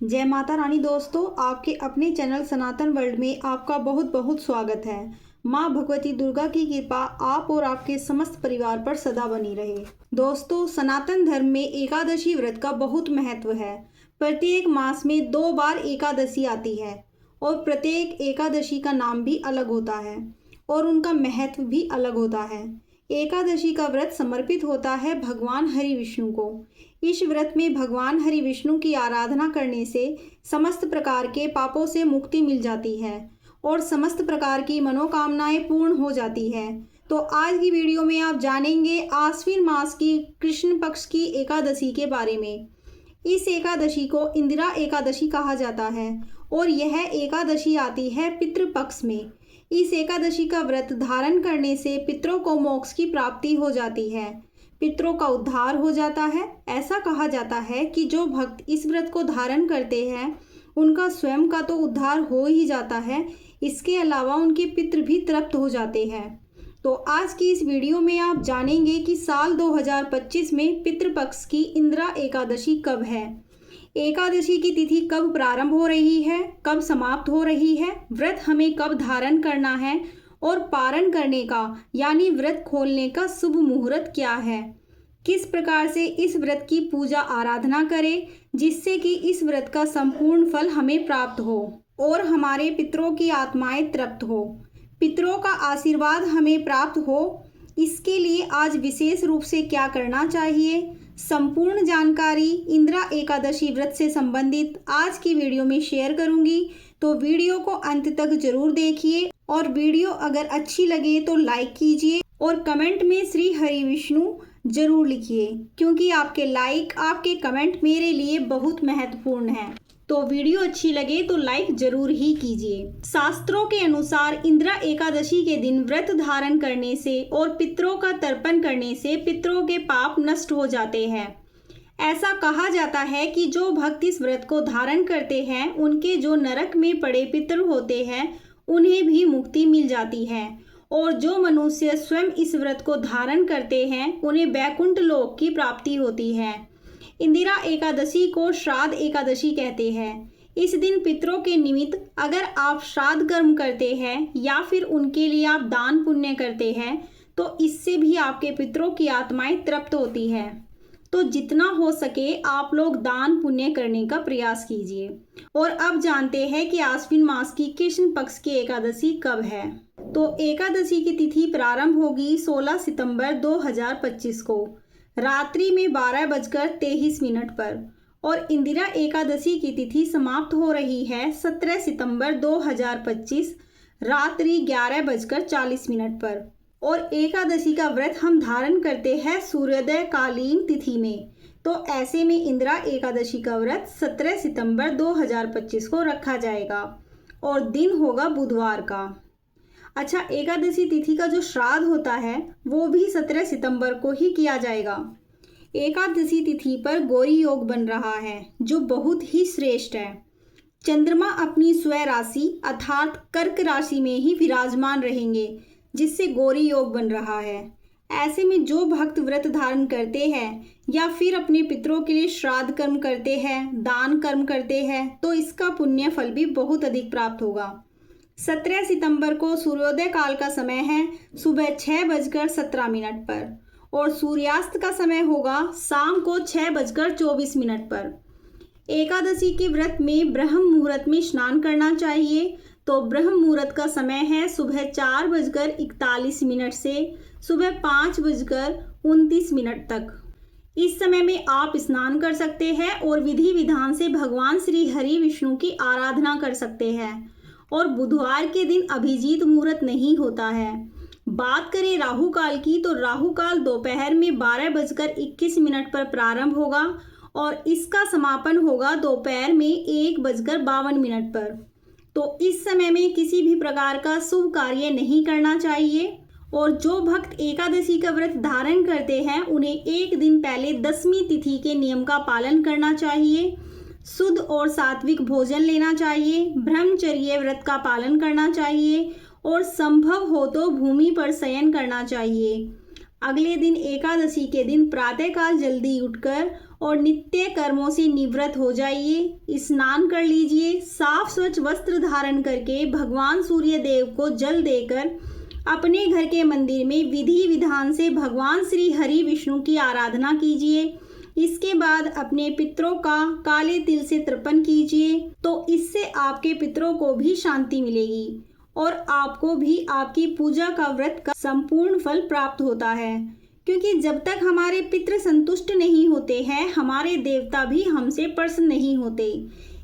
जय माता रानी दोस्तों, आपके अपने चैनल सनातन वर्ल्ड में आपका बहुत बहुत स्वागत है। माँ भगवती दुर्गा की कृपा आप और आपके समस्त परिवार पर सदा बनी रहे। दोस्तों, सनातन धर्म में एकादशी व्रत का बहुत महत्व है। प्रत्येक मास में 2 बार एकादशी आती है और प्रत्येक एकादशी का नाम भी अलग होता है और उनका महत्व भी अलग होता है। एकादशी का व्रत समर्पित होता है भगवान हरि विष्णु को। इस व्रत में भगवान हरि विष्णु की आराधना करने से समस्त प्रकार के पापों से मुक्ति मिल जाती है और समस्त प्रकार की मनोकामनाएं पूर्ण हो जाती है। तो आज की वीडियो में आप जानेंगे आश्विन मास की कृष्ण पक्ष की एकादशी के बारे में। इस एकादशी को इंदिरा एकादशी कहा जाता है और यह एकादशी आती है पितृपक्ष में। इस एकादशी का व्रत धारण करने से पितरों को मोक्ष की प्राप्ति हो जाती है, पितरों का उद्धार हो जाता है। ऐसा कहा जाता है कि जो भक्त इस व्रत को धारण करते हैं उनका स्वयं का तो उद्धार हो ही जाता है, इसके अलावा उनके पितृ भी तृप्त हो जाते हैं। तो आज की इस वीडियो में आप जानेंगे कि साल 2025 में पितृपक्ष की इंदिरा एकादशी कब है, एकादशी की तिथि कब प्रारंभ हो रही है, कब समाप्त हो रही है, व्रत हमें कब धारण करना है और पारण करने का यानी व्रत खोलने का शुभ मुहूर्त क्या है, किस प्रकार से इस व्रत की पूजा आराधना करें जिससे कि इस व्रत का संपूर्ण फल हमें प्राप्त हो और हमारे पितरों की आत्माएं तृप्त हो, पितरों का आशीर्वाद हमें प्राप्त हो। इसके लिए आज विशेष रूप से क्या करना चाहिए, संपूर्ण जानकारी इंदिरा एकादशी व्रत से संबंधित आज की वीडियो में शेयर करूंगी। तो वीडियो को अंत तक जरूर देखिए और वीडियो अगर अच्छी लगे तो लाइक कीजिए और कमेंट में श्री हरि विष्णु जरूर लिखिए, क्योंकि आपके लाइक, आपके कमेंट मेरे लिए बहुत महत्वपूर्ण है। तो वीडियो अच्छी लगे तो लाइक जरूर ही कीजिए। शास्त्रों के अनुसार इंदिरा एकादशी के दिन व्रत धारण करने से और पितरों का तर्पण करने से पितरों के पाप नष्ट हो जाते हैं। ऐसा कहा जाता है कि जो भक्त इस व्रत को धारण करते हैं उनके जो नरक में पड़े पितर होते हैं उन्हें भी मुक्ति मिल जाती है और जो मनुष्य स्वयं इस व्रत को धारण करते हैं उन्हें वैकुंठ लोक की प्राप्ति होती है। इंदिरा एकादशी को श्राद्ध एकादशी कहते हैं। इस दिन पितरों के निमित्त अगर आप श्राद्ध कर्म करते हैं या फिर उनके लिए आप दान पुण्य करते हैं तो इससे भी आपके पितरों की आत्माएं तृप्त होती है। तो जितना हो सके आप लोग दान पुण्य करने का प्रयास कीजिए। और अब जानते हैं कि आश्विन मास की कृष्ण पक्ष की एकादशी कब है। तो एकादशी की तिथि प्रारंभ होगी 16 सितंबर 2025 को रात्रि में 12:23 पर और इंदिरा एकादशी की तिथि समाप्त हो रही है 17 सितंबर 2025 रात्रि 11:40 पर और एकादशी का व्रत हम धारण करते हैं सूर्योदय कालीन तिथि में। तो ऐसे में इंदिरा एकादशी का व्रत 17 सितंबर 2025 को रखा जाएगा और दिन होगा बुधवार का। अच्छा, एकादशी तिथि का जो श्राद्ध होता है वो भी 17 सितंबर को ही किया जाएगा। एकादशी तिथि पर गौरी योग बन रहा है जो बहुत ही श्रेष्ठ है। चंद्रमा अपनी स्वयं राशि अर्थात कर्क राशि में ही विराजमान रहेंगे जिससे गौरी योग बन रहा है। ऐसे में जो भक्त व्रत धारण करते हैं या फिर अपने पितरों के लिए श्राद्ध कर्म करते हैं, दान कर्म करते हैं तो इसका पुण्य फल भी बहुत अधिक प्राप्त होगा। 17 सितंबर को सूर्योदय काल का समय है सुबह 6:17 पर और सूर्यास्त का समय होगा शाम को 6:24 पर। एकादशी के व्रत में ब्रह्म मुहूर्त में स्नान करना चाहिए। तो ब्रह्म मुहूर्त का समय है सुबह 4:41 से सुबह 5:29 तक। इस समय में आप स्नान कर सकते हैं और विधि विधान से भगवान श्री हरि विष्णु की आराधना कर सकते हैं। और बुधवार के दिन अभिजीत मुहूर्त नहीं होता है। बात करें राहु काल की तो राहु काल दोपहर में 12:21 पर प्रारंभ होगा और इसका समापन होगा दोपहर में 1:52 पर। तो इस समय में किसी भी प्रकार का शुभ कार्य नहीं करना चाहिए। और जो भक्त एकादशी का व्रत धारण करते हैं उन्हें एक दिन पहले 10वीं तिथि के नियम का पालन करना चाहिए, शुद्ध और सात्विक भोजन लेना चाहिए, ब्रह्मचर्य व्रत का पालन करना चाहिए और संभव हो तो भूमि पर शयन करना चाहिए। अगले दिन एकादशी के दिन प्रातःकाल जल्दी उठकर और नित्य कर्मों से निवृत्त हो जाइए। स्नान कर लीजिए। साफ स्वच्छ वस्त्र धारण करके भगवान सूर्य देव को जल देकर अपने घर के मंदिर में विधि विधान से भगवान श्री हरि विष्णु की आराधना कीजिए। इसके बाद अपने पितरों का काले तिल से तर्पण कीजिए, तो इससे आपके पितरों को भी शांति मिलेगी और आपको भी आपकी पूजा का व्रत का संपूर्ण फल प्राप्त होता है। क्योंकि जब तक हमारे पितृ संतुष्ट नहीं होते हैं, हमारे देवता भी हमसे प्रसन्न नहीं होते।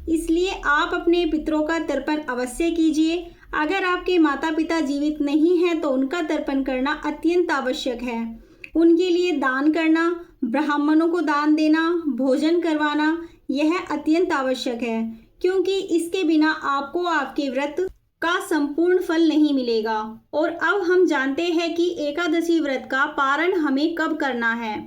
इसलिए आप अपने पितरों का तर्पण अवश्य कीजिए। अगर आपके माता पिता जीवित नहीं हैं तो उनका तर्पण करना अत्यंत आवश्यक है। उनके लिए दान करना, ब्राह्मणों को दान देना, भोजन करवाना, यह अत्यंत आवश्यक है, क्योंकि इसके बिना आपको आपके व्रत का संपूर्ण फल नहीं मिलेगा। और अब हम जानते हैं कि एकादशी व्रत का पारण हमें कब करना है।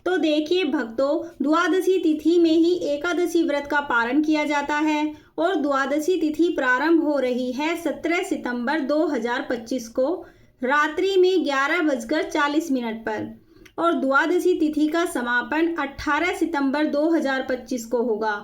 तो देखिए भक्तों, द्वादशी तिथि में ही एकादशी व्रत का पारण किया जाता है और द्वादशी तिथि प्रारंभ हो रही है 17 सितंबर 2025 को रात्रि में 11:40 पर और द्वादशी तिथि का समापन 18 सितंबर 2025 को होगा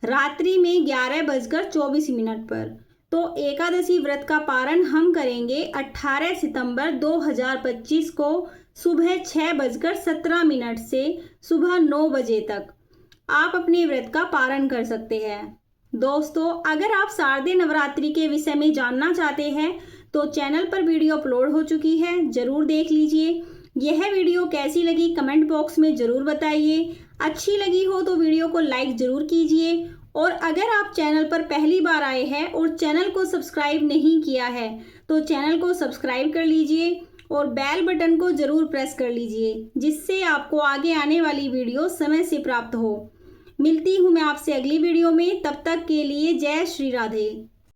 रात्रि में 11:24 पर। तो एकादशी व्रत का पारण हम करेंगे 18 सितंबर 2025 को सुबह 6:17 से सुबह 9 बजे तक आप अपने व्रत का पारण कर सकते हैं। दोस्तों, अगर आप शारदीय नवरात्रि के विषय में जानना चाहते हैं तो चैनल पर वीडियो अपलोड हो चुकी है, जरूर देख लीजिए। यह वीडियो कैसी लगी कमेंट बॉक्स में ज़रूर बताइए। अच्छी लगी हो तो वीडियो को लाइक ज़रूर कीजिए और अगर आप चैनल पर पहली बार आए हैं और चैनल को सब्सक्राइब नहीं किया है तो चैनल को सब्सक्राइब कर लीजिए और बेल बटन को ज़रूर प्रेस कर लीजिए, जिससे आपको आगे आने वाली वीडियो समय से प्राप्त हो। मिलती हूँ मैं आपसे अगली वीडियो में, तब तक के लिए जय श्री राधे।